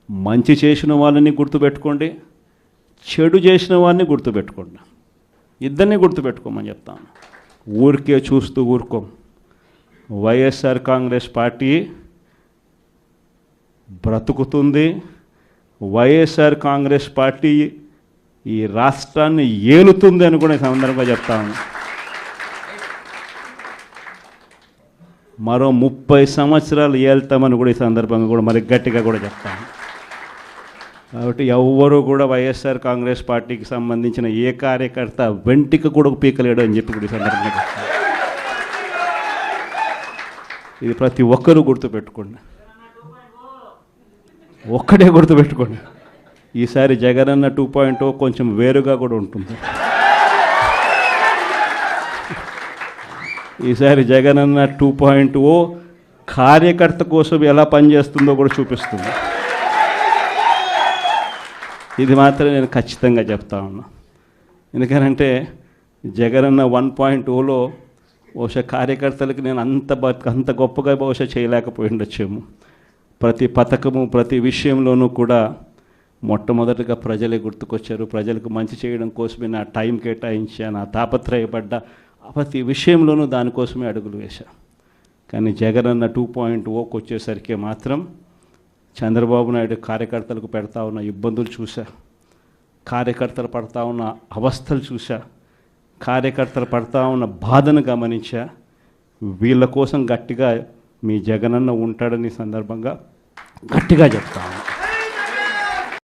మంచి చేసిన వాళ్ళని గుర్తుపెట్టుకోండి, చెడు చేసిన వారిని గుర్తుపెట్టుకోండి. ఇద్దరిని గుర్తుపెట్టుకోమని చెప్తాను. ఊరికే చూస్తూ ఊరుకోం. వైఎస్ఆర్ కాంగ్రెస్ పార్టీ బ్రతుకుతుంది. వైఎస్ఆర్ కాంగ్రెస్ పార్టీ ఈ రాష్ట్రాన్ని ఏలుతుంది అని కూడా ఈ సందర్భంగా చెప్తాను. మరో 30 సంవత్సరాలు ఏళ్తామని కూడా ఈ సందర్భంగా కూడా మరి గట్టిగా కూడా చెప్తాను. కాబట్టి ఎవ్వరూ కూడా వైఎస్ఆర్ కాంగ్రెస్ పార్టీకి సంబంధించిన ఏ కార్యకర్త వెంటిక కూడా పీకలేడు అని చెప్పి కూడా ఈ సందర్భంగా చెప్తాను. ఇది ప్రతి ఒక్కరూ గుర్తుపెట్టుకోండి, ఒక్కడే గుర్తుపెట్టుకోండి. ఈసారి జగనన్న 2.0 కొంచెం వేరుగా కూడా ఉంటుంది. ఈసారి జగనన్న 2.0 కార్యకర్త కోసం ఎలా పనిచేస్తుందో కూడా చూపిస్తుంది. ఇది మాత్రం నేను ఖచ్చితంగా చెప్తా ఉన్నా. ఎందుకనంటే జగనన్న 1.0లో బహుశా కార్యకర్తలకి నేను అంత గొప్పగా బహుశా చేయలేకపోయి ఉండొచ్చేమో. ప్రతి పథకము ప్రతి విషయంలోనూ కూడా మొట్టమొదటిగా ప్రజలే గుర్తుకొచ్చారు. ప్రజలకు మంచి చేయడం కోసమే నా టైం కేటాయించా, నా తాపత్రయపడ్డా, ప్రతి విషయంలోనూ దానికోసమే అడుగులు వేశా. కానీ జగనన్న 2.0కి వచ్చేసరికి మాత్రం చంద్రబాబు నాయుడు కార్యకర్తలకు పెడతా ఉన్న ఇబ్బందులు చూసా, కార్యకర్తలు పడతా ఉన్న అవస్థలు చూసా, కార్యకర్తలు పడతా ఉన్న బాధను గమనించా. వీళ్ళ కోసం గట్టిగా మీ జగనన్న ఉంటాడని సందర్భంగా గట్టిగా చెప్తాను.